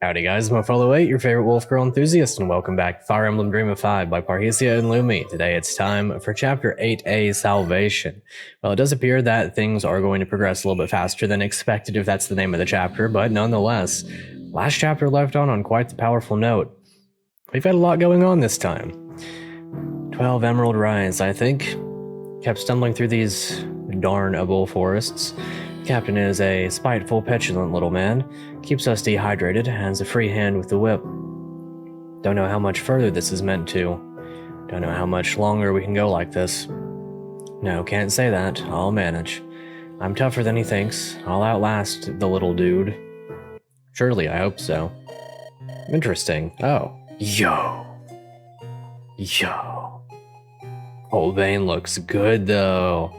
Howdy guys, I'm Follow 8, your favorite Wolfgirl Enthusiast, and welcome back to Fire Emblem Dream of 5 by Parrhesia and Lumi. Today it's time for Chapter 8A, Salvation. Well, it does appear that things are going to progress a little bit faster than expected if that's the name of the chapter, but nonetheless, last chapter left on quite the powerful note. We've had a lot going on this time. 12 Emerald Rise, I think. Kept stumbling through these darnable forests. Captain is a spiteful, petulant little man, keeps us dehydrated, has a free hand with the whip. Don't know how much further this is meant to. Don't know how much longer we can go like this. No, can't say that. I'll manage. I'm tougher than he thinks. I'll outlast the little dude. Surely, I hope so. Interesting. Oh. Yo. Old Bane looks good, though.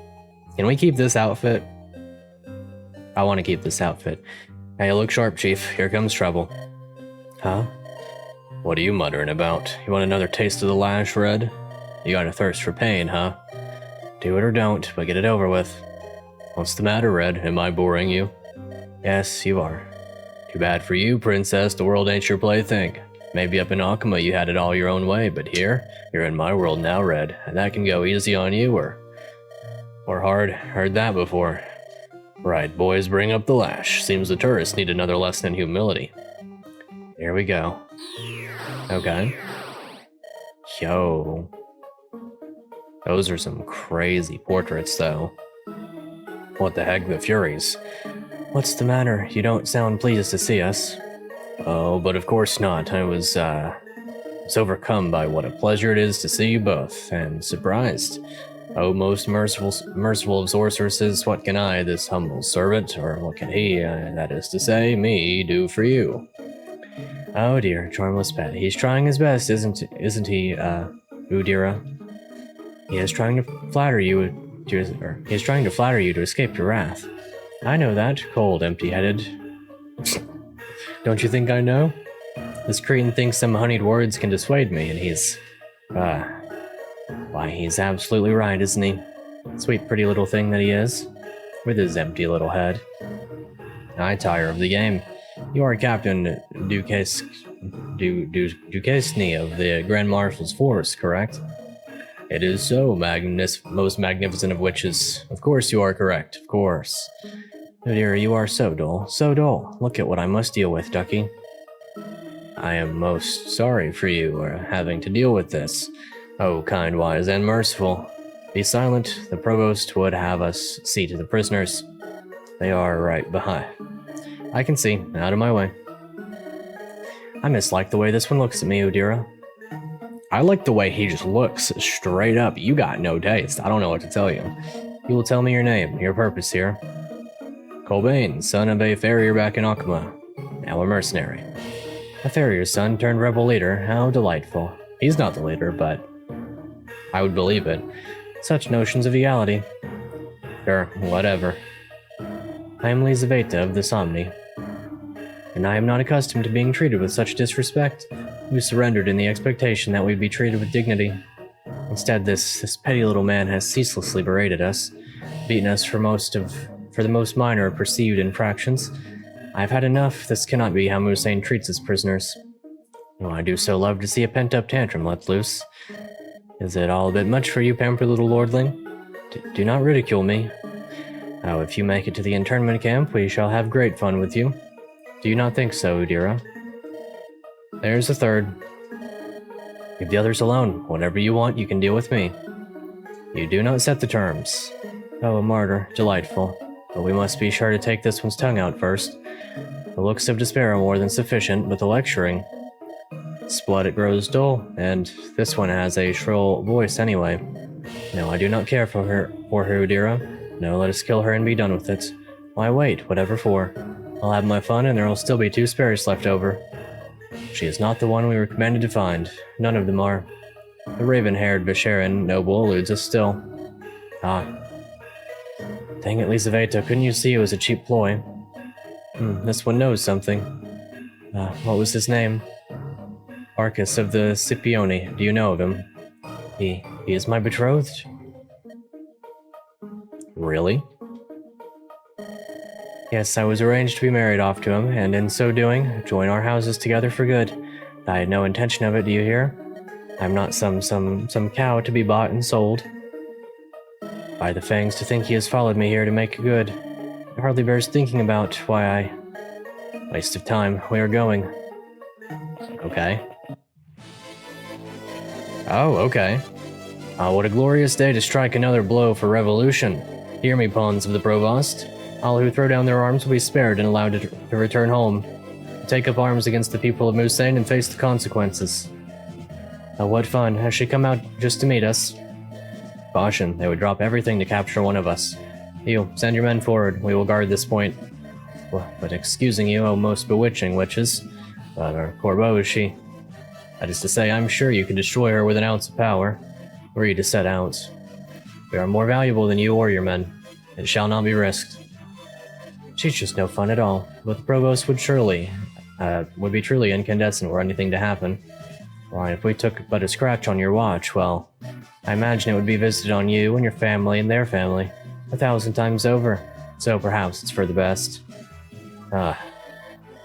Can we keep this outfit? I want to keep this outfit. Hey, look sharp, Chief. Here comes trouble. Huh? What are you muttering about? You want another taste of the lash, Red? You got a thirst for pain, huh? Do it or don't, but get it over with. What's the matter, Red? Am I boring you? Yes, you are. Too bad for you, Princess. The world ain't your plaything. Maybe up in Akuma you had it all your own way, but here, you're in my world now, Red, and that can go easy on you or hard. Heard that before. Right, boys, bring up the lash. Seems the tourists need another lesson in humility. Here we go. Okay. Yo. Those are some crazy portraits, though. What the heck, the Furies? What's the matter? You don't sound pleased to see us. Oh, but of course not. I was overcome by what a pleasure it is to see you both, and surprised. Oh, most merciful of sorceresses, what can I, this humble servant, or what can he, that is to say, me, do for you? Oh dear, charmless pet. He's trying his best, isn't he, Udira? He is trying to flatter you to escape your wrath. I know that, cold, empty-headed. Don't you think I know? This cretin thinks some honeyed words can dissuade me, and he's, why, he's absolutely right, isn't he? Sweet pretty little thing that he is, with his empty little head. I tire of the game. You are Captain Duquesne of the Grand Marshal's force, correct? It is so, most magnificent of witches. Of course you are correct, of course. Oh dear, you are so dull, so dull. Look at what I must deal with, Ducky. I am most sorry for you having to deal with this. Oh, kind, wise, and merciful. Be silent. The provost would have us see to the prisoners. They are right behind. I can see. Out of my way. I mislike the way this one looks at me, Udira. I like the way he just looks straight up. You got no taste. I don't know what to tell you. You will tell me your name, your purpose here. Colbane, son of a farrier back in Akuma. Now a mercenary. A farrier's son turned rebel leader. How delightful. He's not the leader, but I would believe it. Such notions of reality. Sure, whatever. I am Lizaveta of the Somni, and I am not accustomed to being treated with such disrespect. We surrendered in the expectation that we'd be treated with dignity. Instead, this petty little man has ceaselessly berated us, beaten us for the most minor of perceived infractions. I've had enough. This cannot be how Musain treats his prisoners. Oh, I do so love to see a pent-up tantrum let loose. Is it all a bit much for you, pampered little lordling? Do not ridicule me. Oh, if you make it to the internment camp, we shall have great fun with you. Do you not think so, Udira? There's a third. Leave the others alone. Whatever you want, you can deal with me. You do not set the terms. Oh, a martyr. Delightful. But we must be sure to take this one's tongue out first. The looks of despair are more than sufficient, but the lecturing... Blood, it grows dull, and this one has a shrill voice anyway. No, I do not care for her, Udira. No, let us kill her and be done with it. Why wait, whatever for? I'll have my fun, and there will still be 2 spares left over. She is not the one we were commanded to find. None of them are. The raven-haired Seren noble eludes us still. Ah. Dang it, Lizaveta, couldn't you see it was a cheap ploy? This one knows something. What was his name? Arcus of the Scipione. Do you know of him? He is my betrothed. Really? Yes, I was arranged to be married off to him, and in so doing, join our houses together for good. I had no intention of it, do you hear? I'm not some cow to be bought and sold. By the fangs, to think he has followed me here to make good. It hardly bears thinking about why I... Waste of time. We are going. Okay. Oh, okay. What a glorious day to strike another blow for revolution. Hear me, pawns of the Provost. All who throw down their arms will be spared and allowed to return home. Take up arms against the people of Musain and face the consequences. Oh, what fun. Has she come out just to meet us? Caution, they would drop everything to capture one of us. You, send your men forward. We will guard this point. Well, but excusing you, O most bewitching witches. But Corbeau, is she? That is to say, I'm sure you could destroy her with an ounce of power. Were you to set out. We are more valuable than you or your men. It shall not be risked. She's just no fun at all, but the Provost would be truly incandescent were anything to happen. Why, if we took but a scratch on your watch, well, I imagine it would be visited on you and your family and their family 1,000 times over. So perhaps it's for the best. The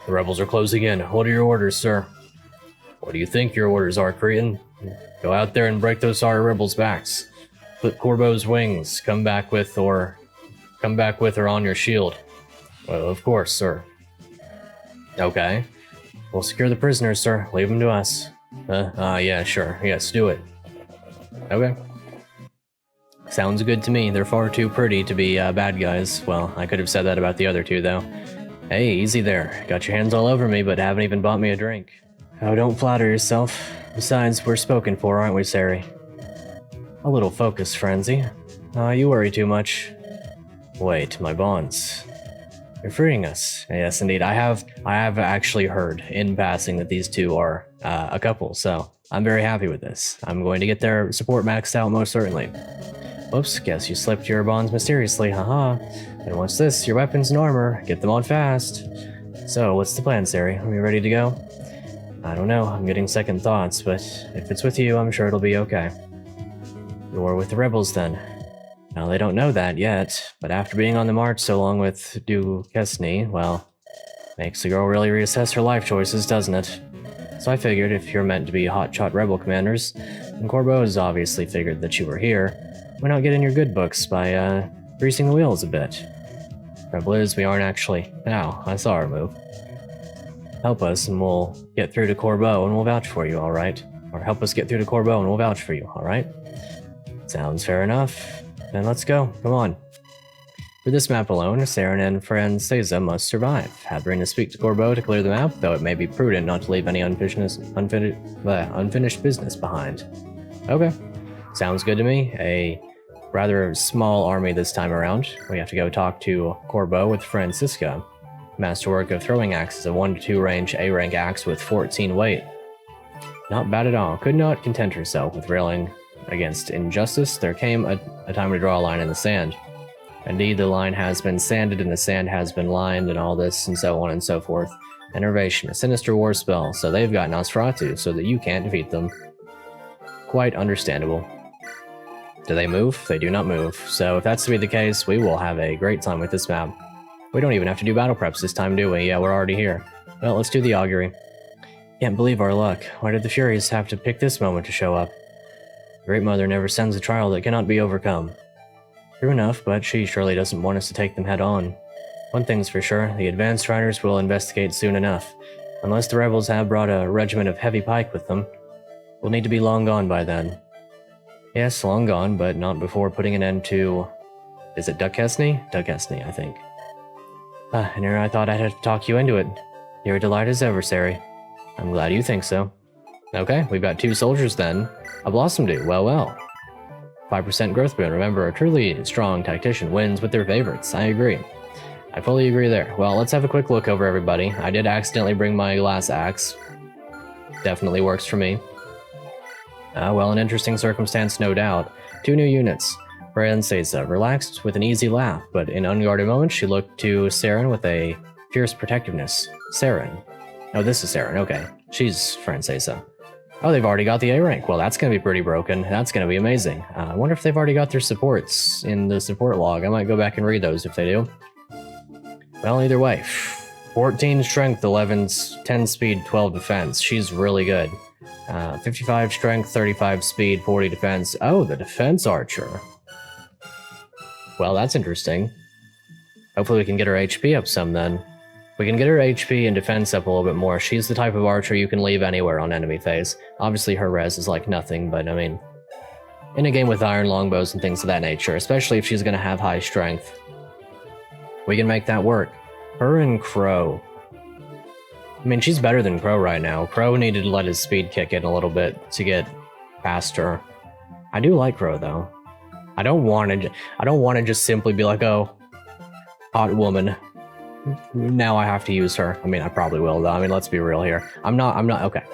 rebels are closing in. What are your orders, sir? What do you think your orders are, Cretan? Go out there and break those sorry rebels' backs. Clip Corbeau's wings. Come back with her on your shield. Well, of course, sir. Okay. We'll secure the prisoners, sir. Leave them to us. Yeah, sure. Yes, do it. Okay. Sounds good to me. They're far too pretty to be bad guys. Well, I could have said that about the other two, though. Hey, easy there. Got your hands all over me, but haven't even bought me a drink. Oh, don't flatter yourself. Besides, we're spoken for, aren't we, Seri? A little focus, Frenzy. You worry too much. Wait, my bonds. You're freeing us. Yes, indeed. I have actually heard in passing that these two are a couple, so I'm very happy with this. I'm going to get their support maxed out most certainly. Whoops, guess you slipped your bonds mysteriously, haha. And what's this? Your weapons and armor. Get them on fast. So, what's the plan, Seri? Are we ready to go? I don't know. I'm getting second thoughts, but if it's with you, I'm sure it'll be okay. You're with the rebels, then. Now, they don't know that yet, but after being on the march so long with Duquesne, well, makes the girl really reassess her life choices, doesn't it? So I figured if you're meant to be hotshot rebel commanders, and Corbeau has obviously figured that you were here, why not get in your good books by, greasing the wheels a bit? Trouble is, we aren't actually... Ow, I saw her move. Help us and we'll get through to Corbeau and we'll vouch for you, alright? Or help us get through to Corbeau and we'll vouch for you, alright? Sounds fair enough. Then let's go, come on. For this map alone, Seren and Franseza must survive. Having to speak to Corbeau to clear the map, though it may be prudent not to leave any unfinished business behind. Okay, sounds good to me. A rather small army this time around. We have to go talk to Corbeau with Franseza. Masterwork of throwing axes, a 1 to 2 range A-rank axe with 14 weight. Not bad at all. Could not content herself with railing against injustice. There came a time to draw a line in the sand. Indeed, the line has been sanded and the sand has been lined and all this and so on and so forth. Enervation, a sinister war spell, so they've got Nosferatu so that you can't defeat them. Quite understandable. Do they move? They do not move. So if that's to be the case, we will have a great time with this map. We don't even have to do battle preps this time, do we? Yeah, we're already here. Well, let's do the augury. Can't believe our luck. Why did the Furies have to pick this moment to show up? Great Mother never sends a trial that cannot be overcome. True enough, but she surely doesn't want us to take them head on. One thing's for sure, the advanced riders will investigate soon enough. Unless the rebels have brought a regiment of heavy pike with them. We'll need to be long gone by then. Yes, long gone, but not before putting an end to... Is it Duquesne? Duquesne, I think. And here I thought I'd have to talk you into it. You're a delight as ever, Seri. I'm glad you think so. Okay, we've got 2 soldiers then. A Blossom Dew, well. 5% growth boon. Remember, a truly strong tactician wins with their favorites. I agree. I fully agree there. Well, let's have a quick look over everybody. I did accidentally bring my glass axe. Definitely works for me. Well, an interesting circumstance, no doubt. 2 new units. Franseza relaxed with an easy laugh, but in unguarded moments she looked to Seren with a fierce protectiveness. Seren. Oh, this is Seren, okay. She's Franseza. Oh, they've already got the A rank. Well, that's going to be pretty broken. That's going to be amazing. I wonder if they've already got their supports in the support log. I might go back and read those if they do. Well, either way. 14 strength, 10 speed, 12 defense. She's really good. 55 strength, 35 speed, 40 defense. Oh, the defense archer. Well, that's interesting. Hopefully we can get her HP up some then. We can get her HP and defense up a little bit more. She's the type of archer you can leave anywhere on enemy phase. Obviously her res is like nothing, but I mean, in a game with iron longbows and things of that nature, especially if she's going to have high strength, we can make that work. Her and Crow. I mean, she's better than Crow right now. Crow needed to let his speed kick in a little bit to get faster. I do like Crow though. I don't want to just simply be like, oh, hot woman. Now I have to use her. I mean, I probably will though. I mean, let's be real here. I'm not, okay.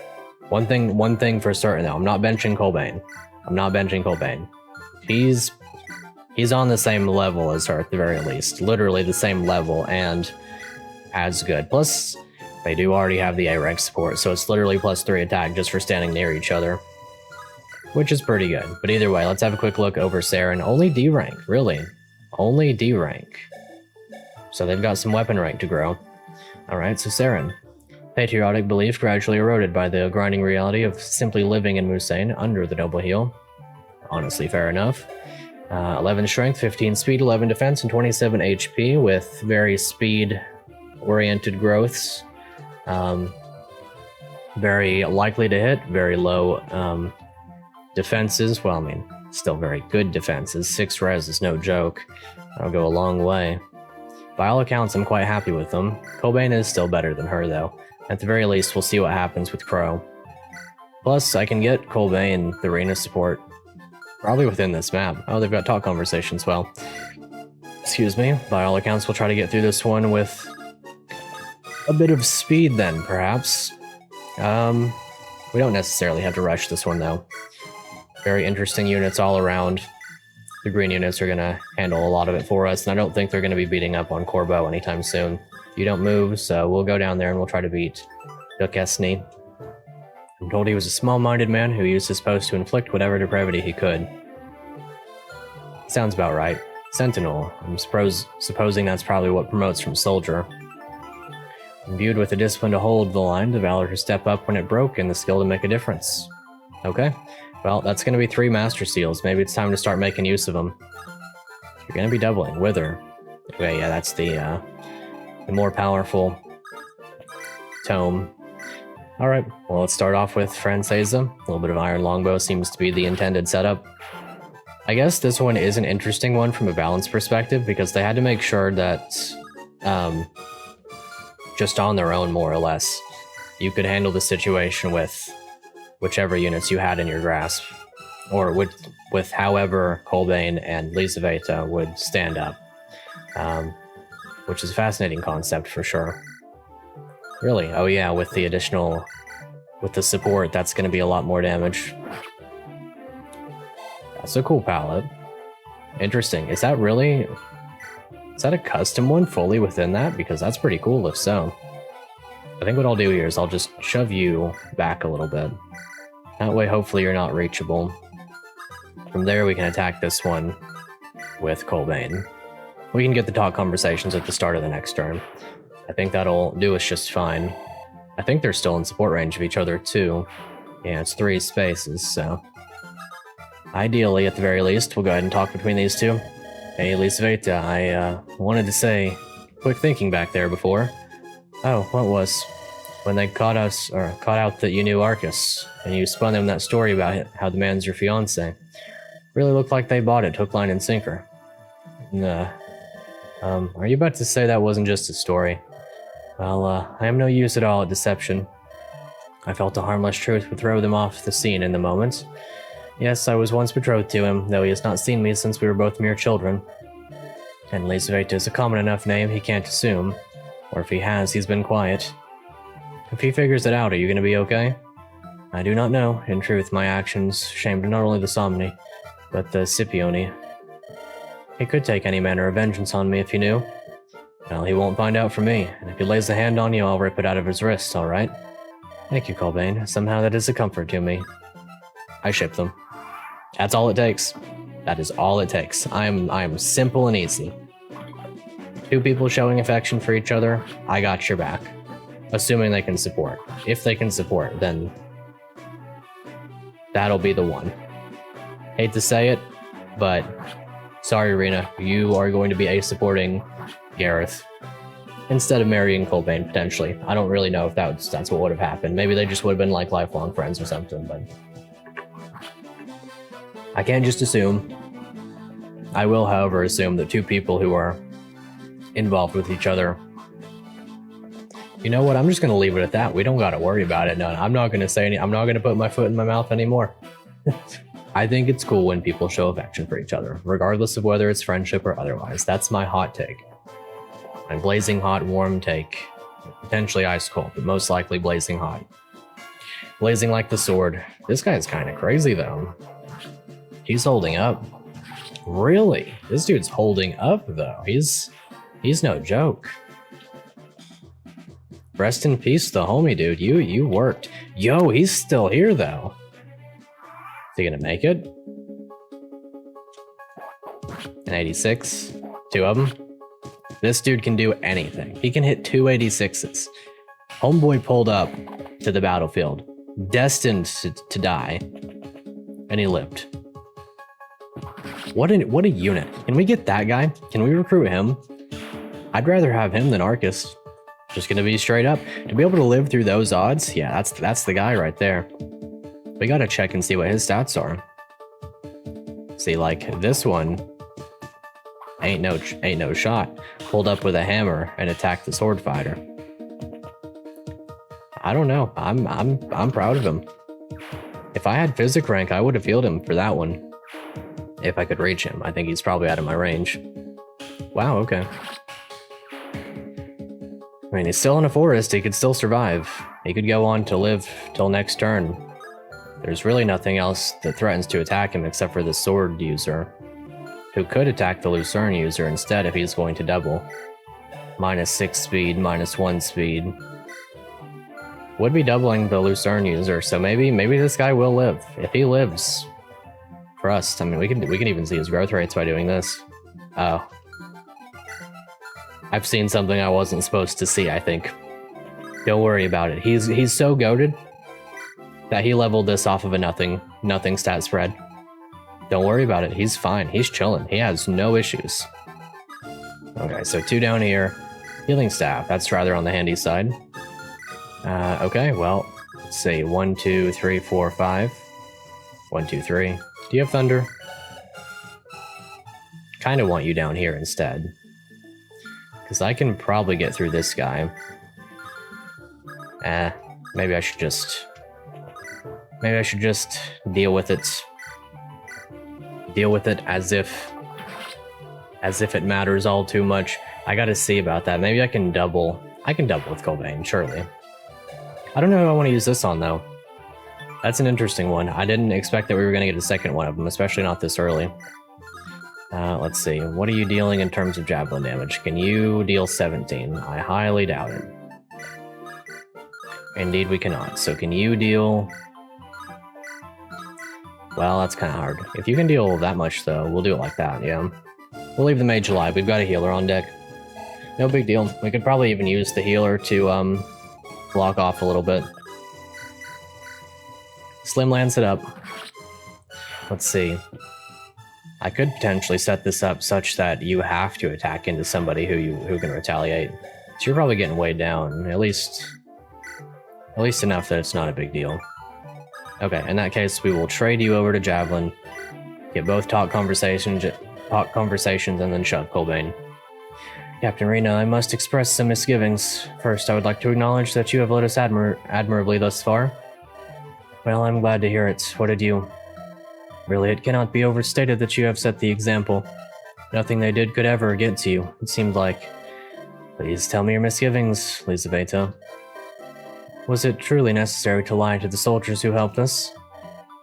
One thing for certain though, I'm not benching Colbane. I'm not benching Colbane. He's on the same level as her at the very least. Literally the same level and as good. Plus, they do already have the A rank support, so it's literally +3 attack just for standing near each other, which is pretty good. But either way, let's have a quick look over Seren. Only D rank, really. Only D rank. So they've got some weapon rank to grow. Alright, so Seren. Patriotic belief gradually eroded by the grinding reality of simply living in Musain under the noble heel. Honestly, fair enough. 11 strength, 15 speed, 11 defense, and 27 HP with very speed-oriented growths. Very likely to hit, very low defenses. Well, I mean, still very good defenses. 6 res is no joke. That'll go a long way. By all accounts, I'm quite happy with them. Colbane is still better than her, though. At the very least, we'll see what happens with Crow. Plus, I can get Colbane the arena support probably within this map. Oh, they've got talk conversations. Well, excuse me. By all accounts, we'll try to get through this one with a bit of speed then, perhaps. We don't necessarily have to rush this one, though. Very interesting units all around. The green units are going to handle a lot of it for us, and I don't think they're going to be beating up on Corbeau anytime soon. You don't move, so we'll go down there and we'll try to beat Duquesne. I'm told he was a small-minded man who used his post to inflict whatever depravity he could. Sounds about right. Sentinel. I'm supposing that's probably what promotes from soldier. Imbued with the discipline to hold the line, the valor to step up when it broke, and the skill to make a difference. Okay. Well, that's going to be 3 Master Seals. Maybe it's time to start making use of them. You're going to be doubling. Wither. Okay, yeah, that's the more powerful tome. Alright, well, let's start off with Franseza. A little bit of Iron Longbow seems to be the intended setup. I guess this one is an interesting one from a balance perspective, because they had to make sure that, just on their own, more or less, you could handle the situation with whichever units you had in your grasp, or with however Colbane and Lizaveta would stand up, which is a fascinating concept for sure. Really? Oh yeah, with the support, that's going to be a lot more damage. That's a cool palette. Interesting. Is that a custom one fully within that? Because that's pretty cool if so. I think what I'll do here is I'll just shove you back a little bit. That way, hopefully, you're not reachable. From there, we can attack this one with Colbane. We can get the talk conversations at the start of the next turn. I think that'll do us just fine. I think they're still in support range of each other, too. Yeah, it's 3 spaces, so... Ideally, at the very least, we'll go ahead and talk between these two. Hey, Lizaveta, I wanted to say... Quick thinking back there before. Oh, what was? When they caught out that you knew Arcus, and you spun them that story about it, how the man's your fiancé. Really looked like they bought it, hook, line, and sinker. Are you about to say that wasn't just a story? Well, I am no use at all at deception. I felt a harmless truth would throw them off the scene in the moment. Yes, I was once betrothed to him, though he has not seen me since we were both mere children. And Lizaveta is a common enough name he can't assume. Or if he has, he's been quiet. If he figures it out, are you going to be okay? I do not know. In truth, my actions shamed not only the Somni, but the Scipione. He could take any manner of vengeance on me if he knew. Well, he won't find out from me, and if he lays a hand on you, I'll rip it out of his wrists, alright? Thank you, Colbane. Somehow that is a comfort to me. I ship them. That's all it takes. That is all it takes. I am simple and easy. Two people showing affection for each other, I got your back. Assuming they can support. If they can support, then that'll be the one. Hate to say it, but sorry, Rena, you are going to be supporting Gareth instead of marrying Colbane, potentially. I don't really know if that's what would have happened. Maybe they just would have been like lifelong friends or something, but I can't just assume. I will, however, assume that two people who are involved with each other. You know what? I'm just gonna leave it at that. We don't gotta worry about it. No, I'm not gonna say any. I'm not gonna put my foot in my mouth anymore. I think it's cool when people show affection for each other, regardless of whether it's friendship or otherwise. That's my hot take. My blazing hot, warm take. Potentially ice cold, but most likely blazing hot. Blazing like the sword. This guy's kind of crazy though. He's holding up. Really? This dude's holding up though. He's no joke. Rest in peace, the homie, dude. You worked. Yo, he's still here, though. Is he gonna make it? An 86. Two of them. This dude can do anything. He can hit 286s. Homeboy pulled up to the battlefield, destined to die, and he lived. What a unit. Can we get that guy? Can we recruit him? I'd rather have him than Arcus. Just gonna be straight up. To be able to live through those odds, yeah, that's the guy right there. We gotta check and see what his stats are. See, like this one, ain't no shot. Pulled up with a hammer and attacked the sword fighter. I don't know. I'm proud of him. If I had physic rank, I would have healed him for that one. If I could reach him. I think he's probably out of my range. Wow, okay. I mean, he's still in a forest, he could still survive. He could go on to live till next turn. There's really nothing else that threatens to attack him except for the sword user, who could attack the Lucerne user instead if he's going to double. -6 speed, -1 speed. Would be doubling the Lucerne user, so maybe this guy will live. If he lives, trust. I mean, we can even see his growth rates by doing this. Oh. I've seen something I wasn't supposed to see, I think. Don't worry about it. He's so goated that he leveled this off of a nothing stat spread. Don't worry about it. He's fine. He's chilling. He has no issues. Okay, so 2 down here. Healing staff. That's rather on the handy side. Okay, well, let's see. 1, 2, 3, 4, 5. 1, 2, 3. Do you have thunder? Kind of want you down here instead. Because I can probably get through this guy. Maybe I should just deal with it. Deal with it as if it matters all too much. I gotta see about that. Maybe I can double with Colbane, surely. I don't know who I want to use this on though. That's an interesting one. I didn't expect that we were gonna get a second one of them, especially not this early. Let's see. What are you dealing in terms of javelin damage? Can you deal 17? I highly doubt it. Indeed, we cannot. So can you deal... Well, that's kind of hard. If you can deal that much, though, we'll do it like that, yeah. We'll leave the mage alive. We've got a healer on deck. No big deal. We could probably even use the healer to block off a little bit. Slim lands it up. Let's see. I could potentially set this up such that you have to attack into somebody who can retaliate. So you're probably getting weighed down, at least enough that it's not a big deal. Okay, in that case, we will trade you over to Javelin, get both talk conversations, and then shove Colbane. Captain Rena, I must express some misgivings. First, I would like to acknowledge that you have led us admirably thus far. Well, I'm glad to hear it. What did you... Really, it cannot be overstated that you have set the example. Nothing they did could ever get to you, it seemed like. Please tell me your misgivings, Lizaveta. Was it truly necessary to lie to the soldiers who helped us?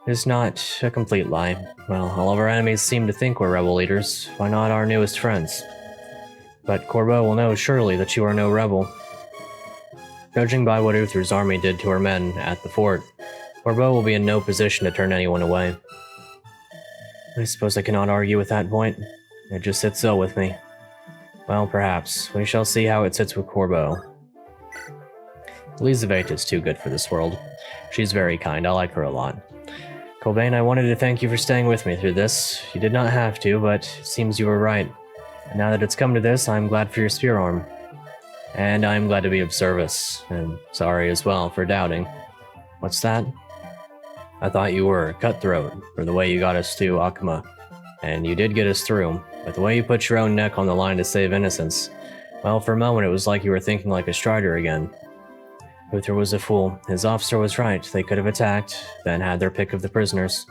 It is not a complete lie. Well, all of our enemies seem to think we're rebel leaders. Why not our newest friends? But Corbeau will know surely that you are no rebel. Judging by what Uther's army did to her men at the fort, Corbeau will be in no position to turn anyone away. I suppose I cannot argue with that point. It just sits ill with me. Well, perhaps. We shall see how it sits with Corbeau. Elizabeth is too good for this world. She's very kind. I like her a lot. Cobain, I wanted to thank you for staying with me through this. You did not have to, but it seems you were right. And now that it's come to this, I'm glad for your spear arm. And I'm glad to be of service. And sorry as well for doubting. What's that? I thought you were cutthroat for the way you got us to Akuma. And you did get us through, but the way you put your own neck on the line to save innocence, well, for a moment it was like you were thinking like a Strider again. Luther was a fool. His officer was right. They could have attacked, then had their pick of the prisoners.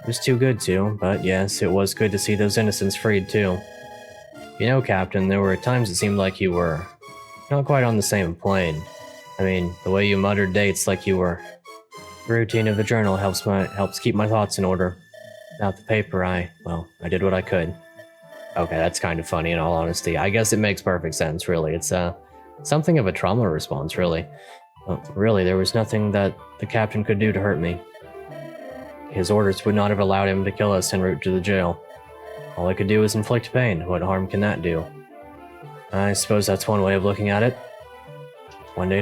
It was too good to, but yes, it was good to see those innocents freed too. You know, Captain, there were times it seemed like you were not quite on the same plane. I mean, the way you muttered dates like you were. The routine of the journal helps keep my thoughts in order. Without the paper, I did what I could. Okay, that's kind of funny in all honesty. I guess it makes perfect sense, really. It's something of a trauma response, really. Well, really, there was nothing that the captain could do to hurt me. His orders would not have allowed him to kill us en route to the jail. All I could do was inflict pain. What harm can that do? I suppose that's one way of looking at it. One day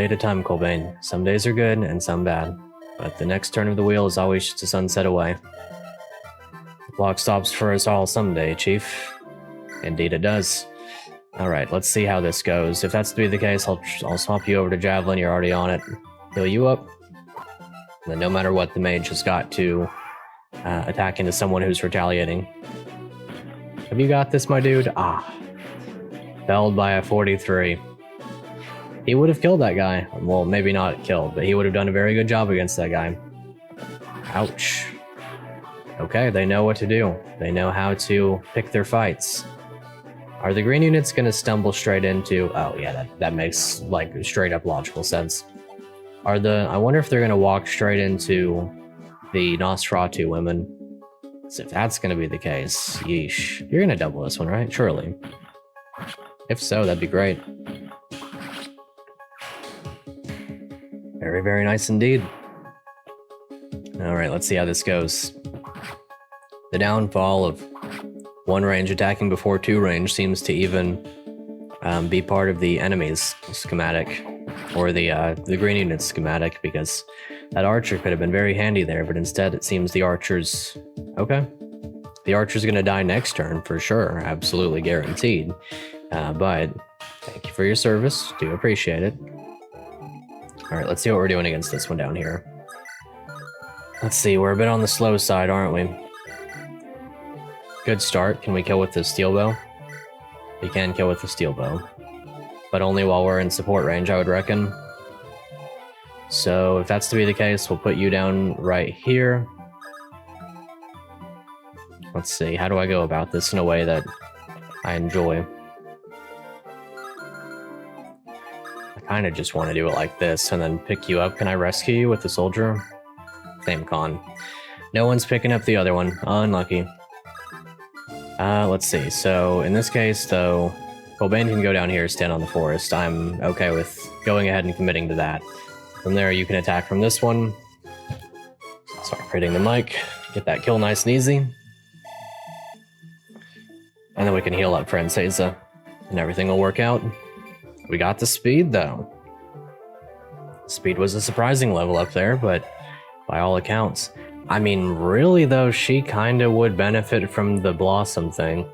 at a time, Cobain. Some days are good and some bad, but the next turn of the wheel is always just a sunset away. The clock stops for us all someday, Chief. Indeed it does. Alright, let's see how this goes. If that's to be the case, I'll swap you over to Javelin. You're already on it. Heal you up. And then no matter what, the mage has got to attack into someone who's retaliating. Have you got this, my dude? Felled by a 43. He would have killed that guy. Well, maybe not killed, but he would have done a very good job against that guy. Ouch. Okay, they know what to do. They know how to pick their fights. Are the green units going to stumble straight into... Oh, yeah, that makes, like, straight up logical sense. I wonder if they're going to walk straight into the Nosferatu women. So if that's going to be the case, yeesh. You're going to double this one, right? Surely. If so, that'd be great. Very, very nice indeed. Alright, let's see how this goes. The downfall of one range attacking before two range seems to even be part of the enemy's schematic, or the green unit's schematic, because that archer could have been very handy there, but instead it seems the archer's... Okay. The archer's gonna die next turn, for sure, absolutely guaranteed. But thank you for your service, do appreciate it. Alright, let's see what we're doing against this one down here. Let's see, we're a bit on the slow side, aren't we? Good start. Can we kill with the steel bow? We can kill with the steel bow. But only while we're in support range, I would reckon. So if that's to be the case, we'll put you down right here. Let's see, how do I go about this in a way that I enjoy? I kind of just want to do it like this and then pick you up. Can I rescue you with the soldier? Same con. No one's picking up the other one. Unlucky. Let's see. So in this case, though, Cobain can go down here, stand on the forest. I'm okay with going ahead and committing to that. From there, you can attack from this one. Sorry, hitting the mic. Get that kill nice and easy. And then we can heal up Franseza, and everything will work out. We got the speed, though. Speed was a surprising level up there, but by all accounts. I mean, really, though, she kinda would benefit from the Blossom thing.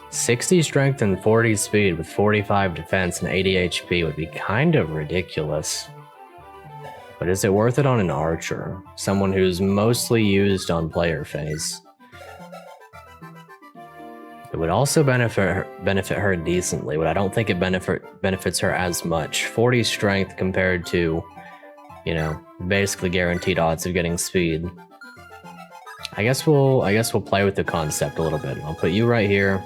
60 strength and 40 speed with 45 defense and 80 HP would be kind of ridiculous. But is it worth it on an archer? Someone who's mostly used on player phase. It would also benefit her decently, but I don't think it benefits her as much. 40 strength compared to, you know, basically guaranteed odds of getting speed. I guess we'll play with the concept a little bit. I'll put you right here.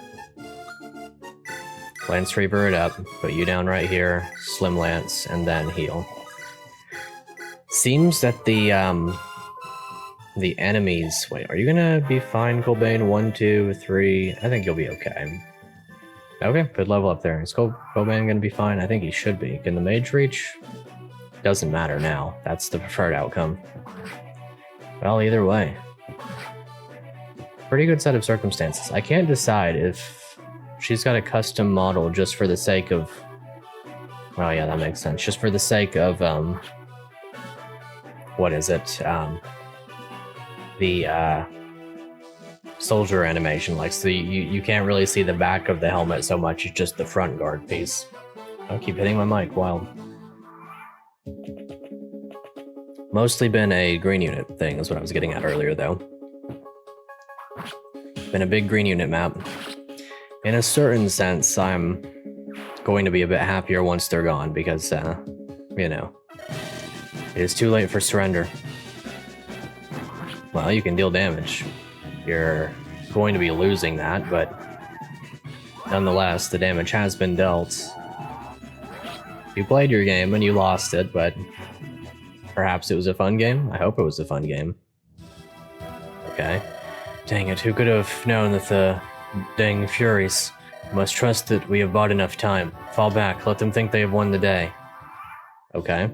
Lance Reaper it up. Put you down right here. Slim Lance, and then heal. Seems that the enemies... Wait, are you gonna be fine, Cobain? 1, 2, 3... I think you'll be okay. Okay, good level up there. Is Cobain gonna be fine? I think he should be. Can the mage reach? Doesn't matter now. That's the preferred outcome. Well, either way. Pretty good set of circumstances. I can't decide if she's got a custom model just for the sake of... Oh yeah, that makes sense. Just for the sake of, what is it? The soldier animation. Like, so you can't really see the back of the helmet so much, it's just the front guard piece. I'll keep hitting my mic, wild. Mostly been a green unit thing, is what I was getting at earlier, though. Been a big green unit map. In a certain sense, I'm going to be a bit happier once they're gone, because, you know, it is too late for surrender. Well, you can deal damage. You're going to be losing that, but nonetheless, the damage has been dealt. You played your game and you lost it, but perhaps it was a fun game? I hope it was a fun game. Okay. Dang it, who could have known that the dang Furies must trust that we have bought enough time. Fall back, let them think they have won the day. Okay.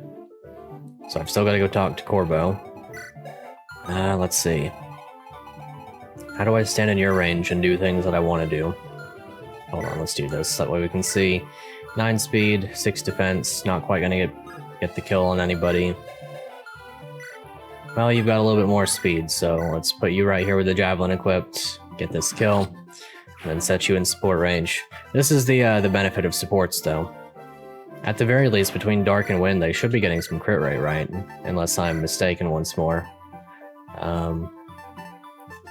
So I've still got to go talk to Corbo. Let's see. How do I stand in your range and do things that I want to do? Hold on, let's do this. That way we can see 9 speed, 6 defense. Not quite gonna get the kill on anybody. Well, you've got a little bit more speed, so let's put you right here with the javelin equipped. Get this kill, and then set you in support range. This is the benefit of supports, though. At the very least, between Dark and Wind, they should be getting some crit rate, right? Unless I'm mistaken once more.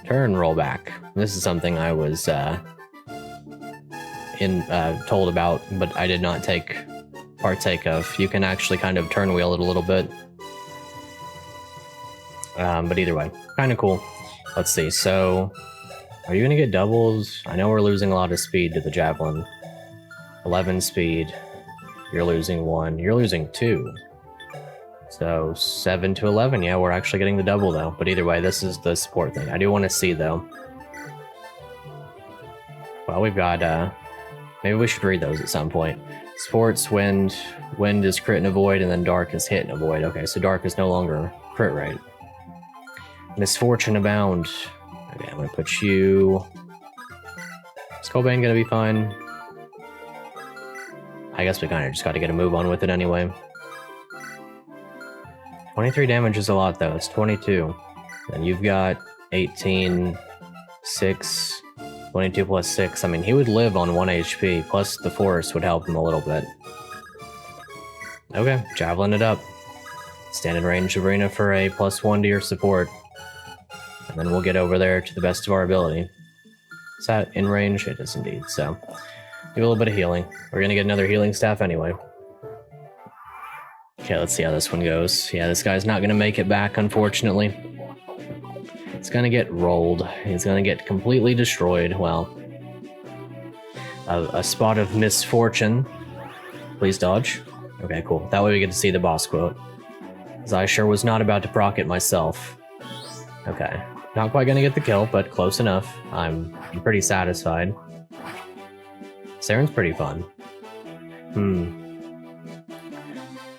Turn rollback. This is something I was told about, but I did not partake of. You can actually kind of turn wheel it a little bit. But either way, kind of cool. Let's see, so are you gonna get doubles? I know we're losing a lot of speed to the javelin. 11 speed. You're losing 1. You're losing 2. So 7 to 11, yeah, we're actually getting the double though. But either way, this is the support thing. I do want to see though. Well, we've got, maybe we should read those at some point. Sports, wind is crit and avoid, and then dark is hit and avoid. Okay, so dark is no longer crit rate. Misfortune abound. Okay, I'm gonna put you... Is Cobain gonna be fine? I guess we kind of just got to get a move on with it anyway. 23 damage is a lot though, it's 22. And you've got 18, 6, 22 plus 6. I mean, he would live on 1 HP, plus the forest would help him a little bit. Okay, javelin it up. Stand in range arena for a +1 to your support. And then we'll get over there to the best of our ability. Is that in range? It is indeed, so. Do a little bit of healing. We're gonna get another healing staff anyway. Okay, let's see how this one goes. Yeah, this guy's not gonna make it back, unfortunately. It's gonna get rolled. He's gonna get completely destroyed. Well, a spot of misfortune. Please dodge. Okay, cool. That way we get to see the boss quote. Because I sure was not about to proc it myself. Okay. Not quite gonna get the kill, but close enough. I'm pretty satisfied. Seren's pretty fun.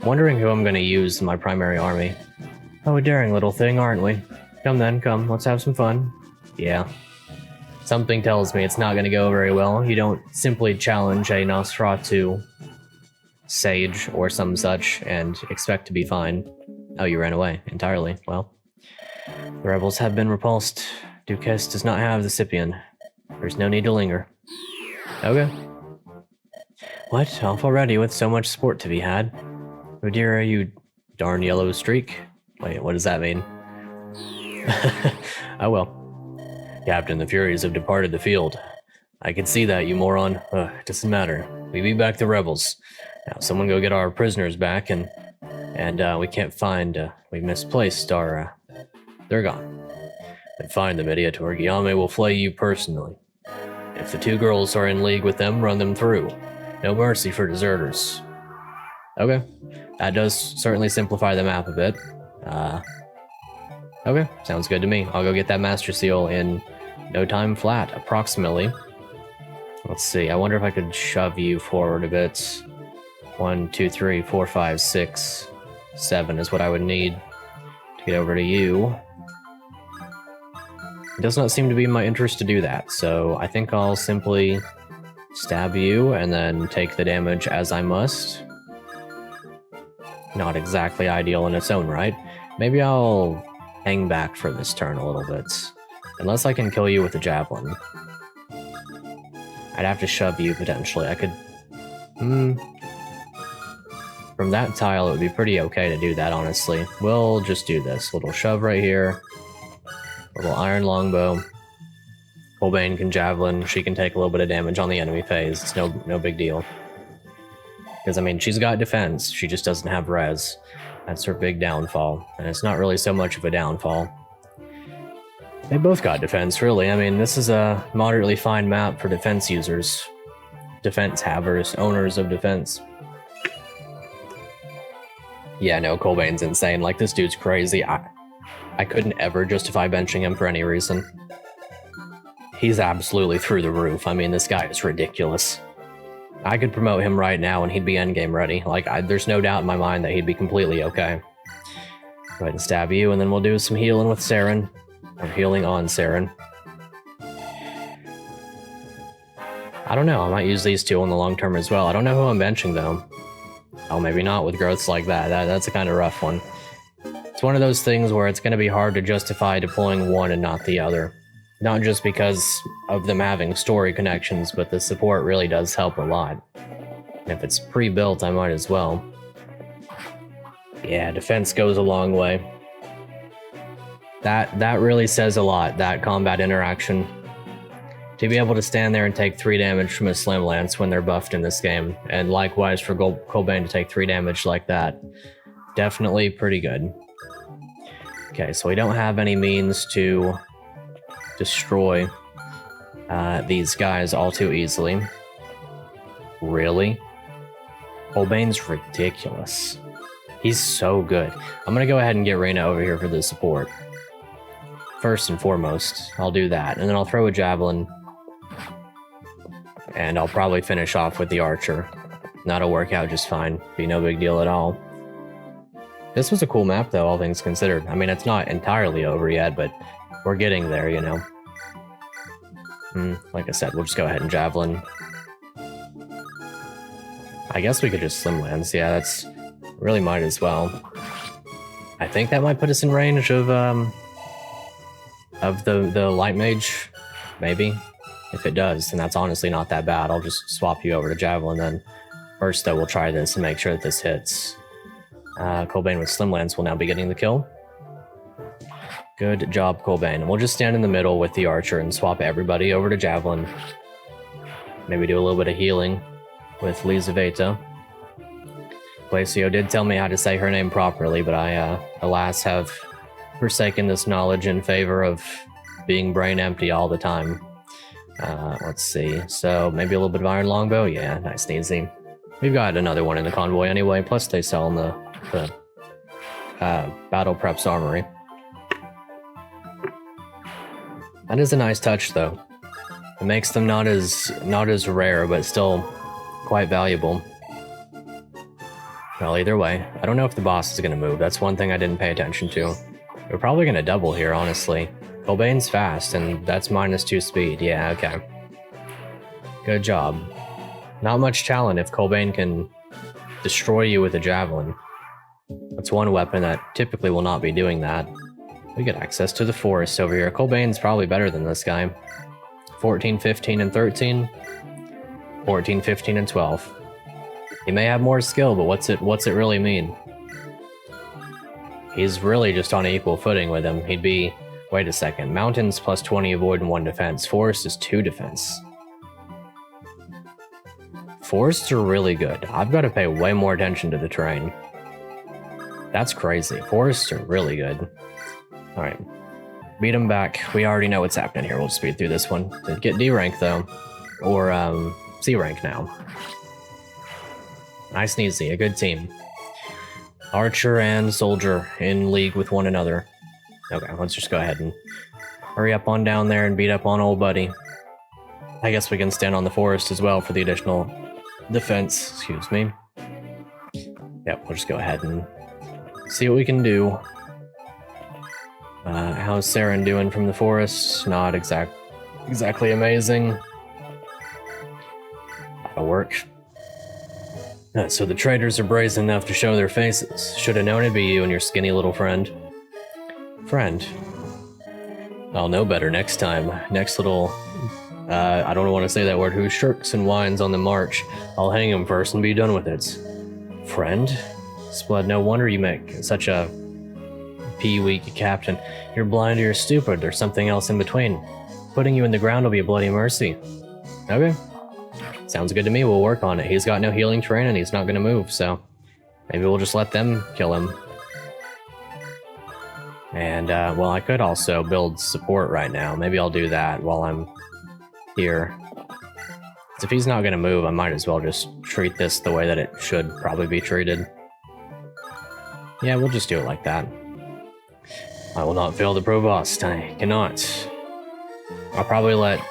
Wondering who I'm gonna use in my primary army. Oh, a daring little thing, aren't we? Come then, come, let's have some fun. Yeah. Something tells me it's not gonna go very well. You don't simply challenge a Nosferatu sage or some such and expect to be fine. Oh, you ran away entirely. Well, the rebels have been repulsed. Duquesne does not have the Scipion. There's no need to linger. Okay. What? Off already with so much sport to be had? Oh dear, you darn yellow streak. Wait, what does that mean? Oh well. Captain, the Furies have departed the field. I can see that, you moron. It doesn't matter. We beat back the rebels. Now someone go get our prisoners back, and we can't find, we misplaced our, they're gone. Then find them, idiot, or Guillaume will flay you personally. If the 2 girls are in league with them, run them through. No mercy for deserters. Okay. That does certainly simplify the map a bit. Okay, sounds good to me. I'll go get that Master Seal in no time flat, approximately. Let's see, I wonder if I could shove you forward a bit. 1, 2, 3, 4, 5, 6, 7 is what I would need to get over to you. It does not seem to be in my interest to do that, so I think I'll simply Stab you, and then take the damage as I must. Not exactly ideal in its own right. Maybe I'll hang back for this turn a little bit. Unless I can kill you with a javelin. I'd have to shove you, potentially. I could... From that tile, it would be pretty okay to do that, honestly. We'll just do this. Little shove right here. Little iron longbow. Colbane can javelin. She can take a little bit of damage on the enemy phase. It's no big deal. Because, I mean, she's got defense. She just doesn't have res. That's her big downfall. And it's not really so much of a downfall. They both got defense, really. I mean, this is a moderately fine map for defense users. Defense havers, owners of defense. Yeah, no, Colbane's insane. Like, this dude's crazy. I couldn't ever justify benching him for any reason. He's absolutely through the roof. I mean, this guy is ridiculous. I could promote him right now and he'd be endgame ready. Like, there's no doubt in my mind that he'd be completely okay. Go ahead and stab you, and then we'll do some healing with Seren. Or healing on Seren. I don't know, I might use these two in the long term as well. I don't know who I'm benching, though. Oh, maybe not with growths like that. That's a kind of rough one. It's one of those things where it's going to be hard to justify deploying one and not the other. Not just because of them having story connections, but the support really does help a lot. And if it's pre-built, I might as well. Yeah, defense goes a long way. That really says a lot, that combat interaction. To be able to stand there and take 3 damage from a Slim Lance when they're buffed in this game, and likewise for Colbane to take 3 damage like that. Definitely pretty good. Okay, so we don't have any means to destroy these guys all too easily. Really? Colbane's ridiculous. He's so good. I'm gonna go ahead and get Reyna over here for the support. First and foremost, I'll do that, and then I'll throw a javelin. And I'll probably finish off with the archer. That'll work out just fine. Be no big deal at all. This was a cool map, though, all things considered. I mean, it's not entirely over yet, but we're getting there, you know. Like I said, we'll just go ahead and javelin. I guess we could just Slim Lance. Yeah, that's... really might as well. I think that might put us in range of the light mage, maybe. If it does, then that's honestly not that bad. I'll just swap you over to javelin then. First, though, we'll try this and make sure that this hits. Colbane with Slim Lance will now be getting the kill. Good job, Colbane. We'll just stand in the middle with the archer and swap everybody over to javelin. Maybe do a little bit of healing with Lizaveta. Glacio did tell me how to say her name properly, but I, alas, have forsaken this knowledge in favor of being brain empty all the time. Let's see. So, maybe a little bit of iron longbow? Yeah, nice and easy. We've got another one in the convoy anyway, plus they sell in the battle preps armory. That is a nice touch, though. It makes them not as rare, but still quite valuable. Well, either way, I don't know if the boss is going to move. That's one thing I didn't pay attention to. We're probably going to double here, honestly. Colbane's fast, and that's -2 speed. Yeah, okay. Good job. Not much talent if Colbane can destroy you with a javelin. That's one weapon that typically will not be doing that. We get access to the forest over here. Colbane's probably better than this guy. 14, 15, and 13. 14, 15, and 12. He may have more skill, but what's it really mean? He's really just on equal footing with him. He'd be... Wait a second. Mountains plus 20 avoid and 1 defense. Forest is 2 defense. Forests are really good. I've got to pay way more attention to the terrain. That's crazy. Forests are really good. Alright. Beat him back. We already know what's happening here. We'll speed through this one. Did get D rank, though. Or, C rank now. Nice and easy. A good team. Archer and Soldier in league with one another. Okay, let's just go ahead and hurry up on down there and beat up on old buddy. I guess we can stand on the forest as well for the additional defense. Excuse me. Yep, we'll just go ahead and see what we can do. How's Seren doing from the forest? Not exactly amazing. So the traitors are brazen enough to show their faces. Should have known it'd be you and your skinny little friend. Friend? I'll know better next time. Next little... I don't want to say that word. Who shirks and whines on the march. I'll hang him first and be done with it. Friend? Spud, no wonder you make such a pea-weak captain. You're blind or you're stupid. There's something else in between. Putting you in the ground will be a bloody mercy. Okay. Sounds good to me. We'll work on it. He's got no healing terrain and he's not going to move, so maybe we'll just let them kill him. And, well, I could also build support right now. Maybe I'll do that while I'm here. If he's not going to move, I might as well just treat this the way that it should probably be treated. Yeah, we'll just do it like that. I will not fail the provost. I cannot. I'll probably let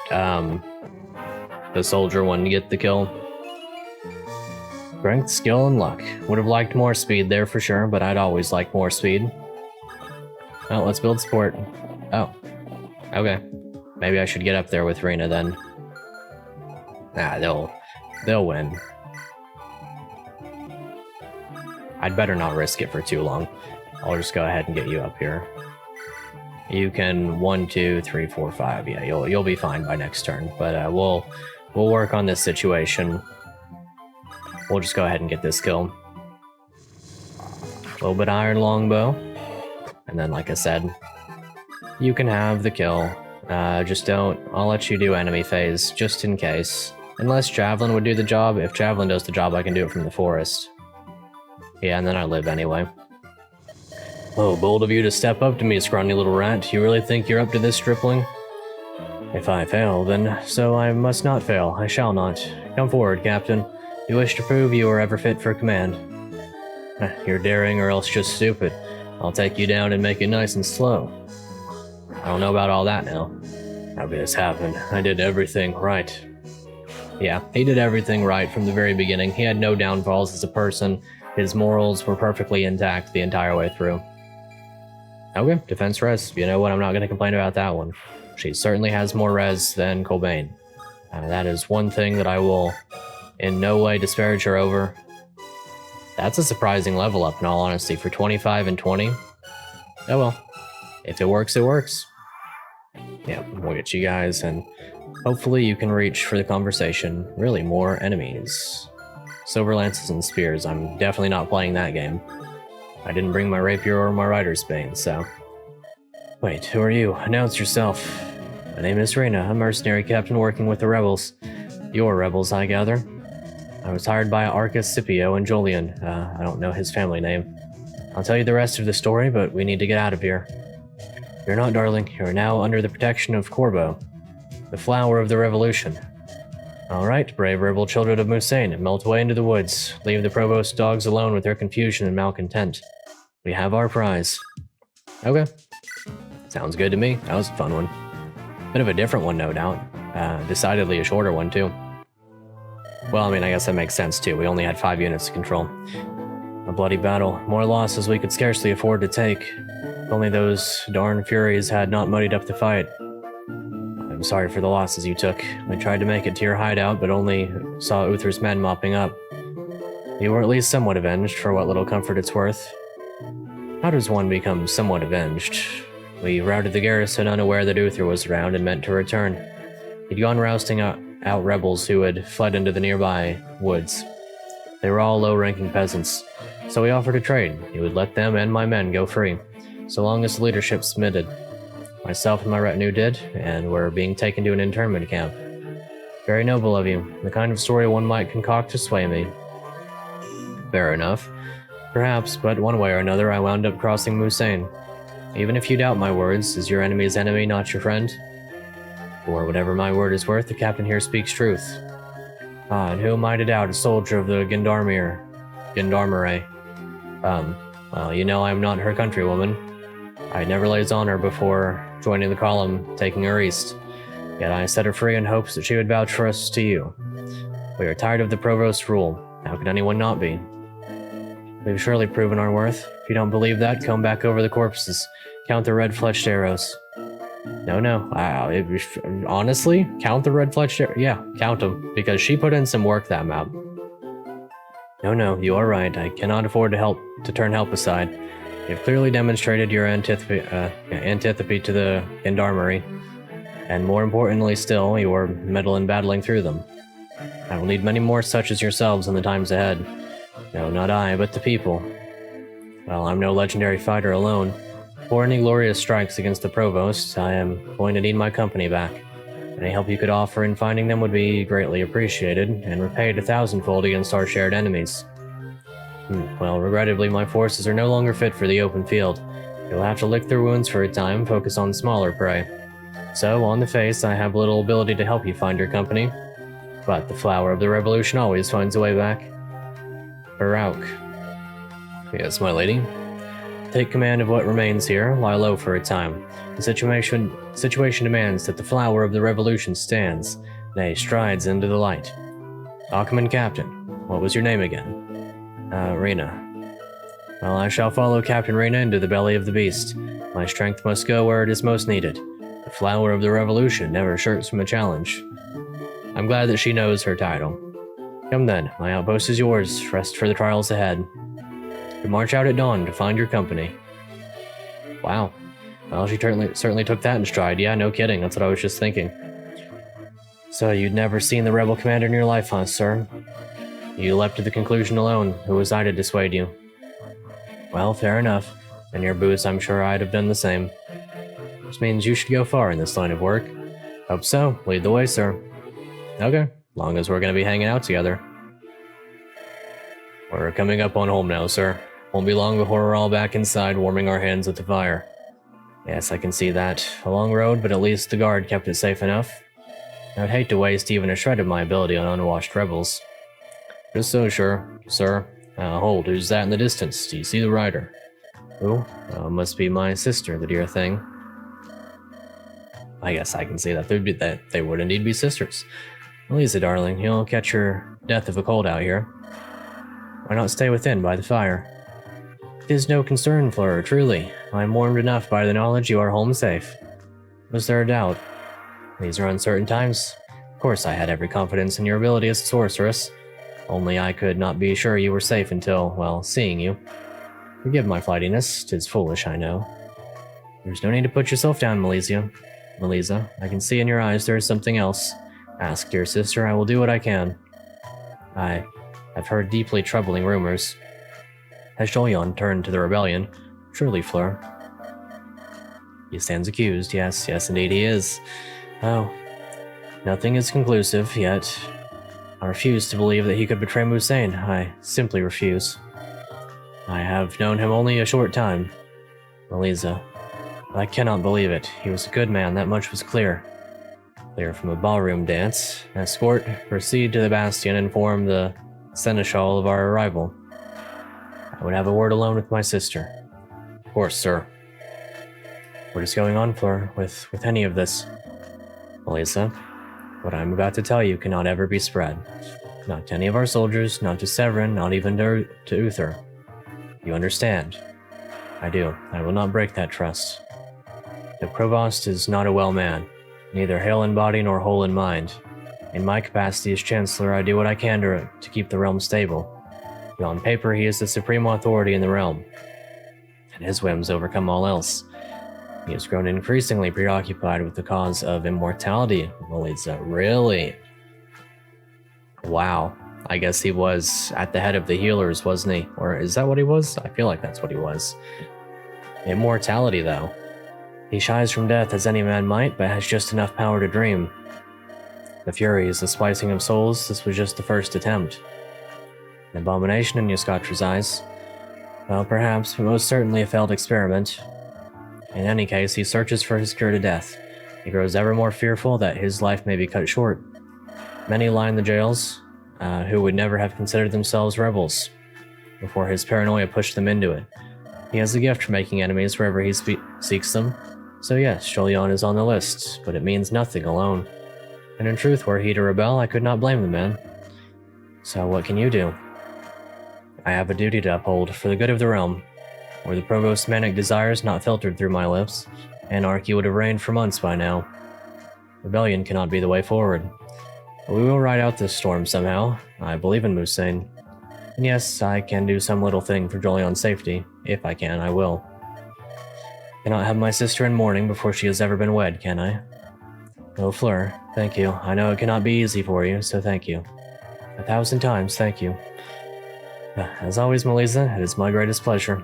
the soldier one get the kill. Strength, skill, and luck. Would have liked more speed there for sure, but I'd always like more speed. Well, let's build support. Oh. Okay. Maybe I should get up there with Rena then. Ah, they'll win. I'd better not risk it for too long. I'll just go ahead and get you up here. You can 1, 2, 3, 4, 5. Yeah, you'll be fine by next turn. But we'll work on this situation. We'll just go ahead and get this kill. A little bit iron longbow, and then like I said, you can have the kill. Just don't. I'll let you do enemy phase just in case. Unless Javelin would do the job. If Javelin does the job, I can do it from the forest. Yeah, and then I live anyway. Oh, bold of you to step up to me, scrawny little rat. You really think you're up to this, stripling? If I fail, then so I must not fail. I shall not. Come forward, Captain. You wish to prove you are ever fit for command. You're daring or else just stupid. I'll take you down and make it nice and slow. I don't know about all that now. How could this happen? I did everything right. Yeah, he did everything right from the very beginning. He had no downfalls as a person. His morals were perfectly intact the entire way through. Okay, defense res. You know what? I'm not going to complain about that one. She certainly has more res than Cobain. That is one thing that I will in no way disparage her over. That's a surprising level up, in all honesty, for 25 and 20. Oh well. If it works, it works. Yeah, we'll get you guys, and hopefully you can reach for the conversation. Really, more enemies. Silver lances and spears. I'm definitely not playing that game. I didn't bring my rapier or my rider's bane, so... Wait, who are you? Announce yourself. My name is Rena, a mercenary captain working with the rebels. Your rebels, I gather. I was hired by Arcus Scipio and Julian. I don't know his family name. I'll tell you the rest of the story, but we need to get out of here. You're not, darling. You're now under the protection of Corbo, the flower of the revolution. All right, brave rebel children of Musain, melt away into the woods. Leave the provost dogs alone with their confusion and malcontent. We have our prize. Okay. Sounds good to me. That was a fun one. Bit of a different one, no doubt. Decidedly a shorter one, too. Well, I mean, I guess that makes sense, too. We only had 5 units to control. A bloody battle. More losses we could scarcely afford to take. If only those darn Furies had not muddied up the fight. I'm sorry for the losses you took. I tried to make it to your hideout, but only saw Uther's men mopping up. You were at least somewhat avenged, for what little comfort it's worth. How does one become somewhat avenged? We routed the garrison unaware that Uther was around and meant to return. He'd gone rousting out rebels who had fled into the nearby woods. They were all low-ranking peasants, so we offered a trade. He would let them and my men go free, so long as the leadership submitted. Myself and my retinue did, and were being taken to an internment camp. Very noble of you, the kind of story one might concoct to sway me. Fair enough. Perhaps, but one way or another I wound up crossing Musain. Even if you doubt my words, is your enemy's enemy not your friend? For whatever my word is worth, the captain here speaks truth. Ah, and who am I to doubt a soldier of the Gendarmerie? Well, you know I'm not her countrywoman. I never lays on her before joining the column, taking her east. Yet I set her free in hopes that she would vouch for us to you. We are tired of the provost's rule. How could anyone not be? We've surely proven our worth. If you don't believe that, comb back over the corpses. Count the red-fletched arrows. No. Honestly, count the red-fletched arrows. Yeah, count them, because she put in some work, that map. No, you are right. I cannot afford to turn help aside. You've clearly demonstrated your antipathy to the gendarmerie, and more importantly still, your mettle in battling through them. I will need many more such as yourselves in the times ahead. No, not I, but the people. Well, I'm no legendary fighter alone. For any glorious strikes against the Provost, I am going to need my company back. Any help you could offer in finding them would be greatly appreciated, and repaid 1,000-fold against our shared enemies. Well, regrettably, my forces are no longer fit for the open field. You'll have to lick their wounds for a time, focus on smaller prey. So, on the face, I have little ability to help you find your company, but the flower of the revolution always finds a way back. Baroque. Yes, my lady. Take command of what remains here, lie low for a time. The situation demands that the flower of the revolution stands, nay, strides into the light. Achaemen Captain, what was your name again? Rena. Well, I shall follow Captain Rena into the belly of the beast. My strength must go where it is most needed. The flower of the revolution never shirks from a challenge. I'm glad that she knows her title. Come then, my outpost is yours. Rest for the trials ahead. We march out at dawn to find your company. Wow. Well, she certainly took that in stride. Yeah, no kidding. That's what I was just thinking. So you'd never seen the rebel commander in your life, huh, sir? You leapt to the conclusion alone. Who was I to dissuade you? Well, fair enough. In your boots, I'm sure I'd have done the same. Which means you should go far in this line of work. Hope so. Lead the way, sir. Okay. Long as we're going to be hanging out together. We're coming up on home now, sir. Won't be long before we're all back inside warming our hands at the fire. Yes, I can see that. A long road, but at least the guard kept it safe enough. I'd hate to waste even a shred of my ability on unwashed rebels. Just so, sir. Hold, who's that in the distance? Do you see the rider? Who? Must be my sister, the dear thing. I guess I can see that they would indeed be sisters. Lisa, darling, you'll catch your death of a cold out here. Why not stay within by the fire? It is no concern, Fleur, truly. I am warmed enough by the knowledge you are home safe. Was there a doubt? These are uncertain times. Of course I had every confidence in your ability as a sorceress. Only I could not be sure you were safe until, well, seeing you. Forgive my flightiness, 'tis foolish, I know. There's no need to put yourself down, Melisa, I can see in your eyes there is something else. Ask, dear sister, I will do what I can. I've heard deeply troubling rumors. Has Jolyon turned to the rebellion? Surely, Fleur. He stands accused, yes, indeed he is. Oh, nothing is conclusive, yet I refuse to believe that he could betray Musain. I simply refuse. I have known him only a short time. Melisa, I cannot believe it. He was a good man, that much was clear. Clear from a ballroom dance. Escort, proceed to the bastion and inform the seneschal of our arrival. I would have a word alone with my sister. Of course, sir. What is going on, Fleur, with any of this? Melisa, what I am about to tell you cannot ever be spread. Not to any of our soldiers, not to Seren, not even to Uther. You understand? I do. I will not break that trust. The Provost is not a well man, neither hale in body nor whole in mind. In my capacity as Chancellor, I do what I can to keep the realm stable. But on paper, he is the supreme authority in the realm, and his whims overcome all else. He has grown increasingly preoccupied with the cause of immortality, Melisa. Really? Wow. I guess he was at the head of the healers, wasn't he? Or is that what he was? I feel like that's what he was. Immortality, though. He shies from death as any man might, but has just enough power to dream. The Furies, the splicing of souls, this was just the first attempt. An abomination in Yaskatra's eyes. Well, perhaps, but most certainly a failed experiment. In any case, he searches for his cure to death. He grows ever more fearful that his life may be cut short. Many line the jails, who would never have considered themselves rebels, before his paranoia pushed them into it. He has a gift for making enemies wherever he seeks them. So yes, Jolyon is on the list, but it means nothing alone. And in truth, were he to rebel, I could not blame the man. So what can you do? I have a duty to uphold for the good of the realm. Were the Provost's manic desires not filtered through my lips, anarchy would have reigned for months by now. Rebellion cannot be the way forward. But we will ride out this storm somehow. I believe in Musain. And yes, I can do some little thing for Jolion's safety. If I can, I will. Cannot have my sister in mourning before she has ever been wed, can I? Oh, Fleur, thank you. I know it cannot be easy for you, so thank you. 1,000 times, thank you. As always, Melissa, it is my greatest pleasure.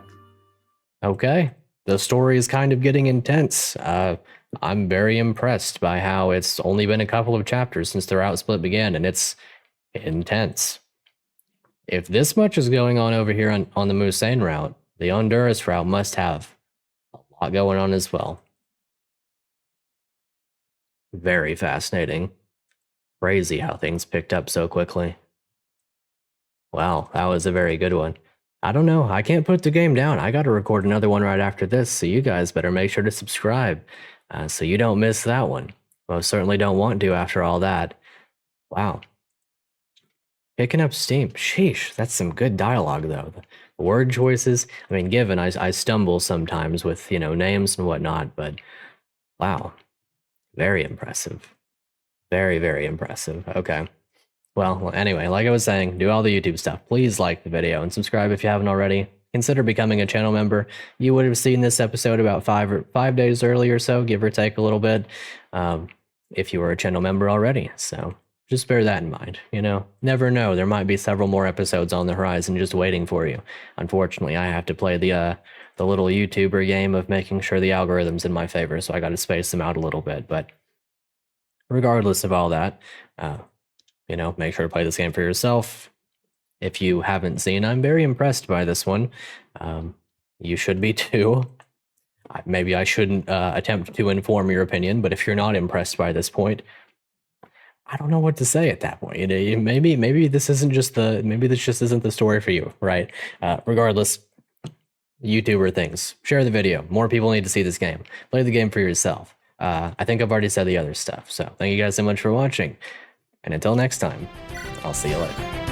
Okay, the story is kind of getting intense. I'm very impressed by how it's only been a couple of chapters since the route split began, and it's intense. If this much is going on over here on the Musain route, the Honduras route must have a lot going on as well. Very fascinating. Crazy how things picked up so quickly. Wow, that was a very good one. I don't know, I can't put the game down. I gotta record another one right after this, so you guys better make sure to subscribe so you don't miss that one. Most certainly don't want to after all that. Wow. Picking up steam. Sheesh, that's some good dialogue, though. The word choices, I mean, given I stumble sometimes with, names and whatnot, but wow. Very impressive. Very, very impressive. Okay. Well, anyway, like I was saying, do all the YouTube stuff. Please like the video and subscribe if you haven't already. Consider becoming a channel member. You would have seen this episode about 5 days early or so, give or take a little bit, if you were a channel member already. So just bear that in mind. Never know. There might be several more episodes on the horizon just waiting for you. Unfortunately, I have to play the little YouTuber game of making sure the algorithm's in my favor, so I got to space them out a little bit. But regardless of all that, make sure to play this game for yourself. If you haven't seen, I'm very impressed by this one. You should be too. Maybe I shouldn't attempt to inform your opinion, but if you're not impressed by this point, I don't know what to say at that point. Maybe this isn't just maybe this just isn't the story for you, right? Regardless, YouTuber things. Share the video. More people need to see this game. Play the game for yourself. I think I've already said the other stuff. So thank you guys so much for watching. And until next time, I'll see you later.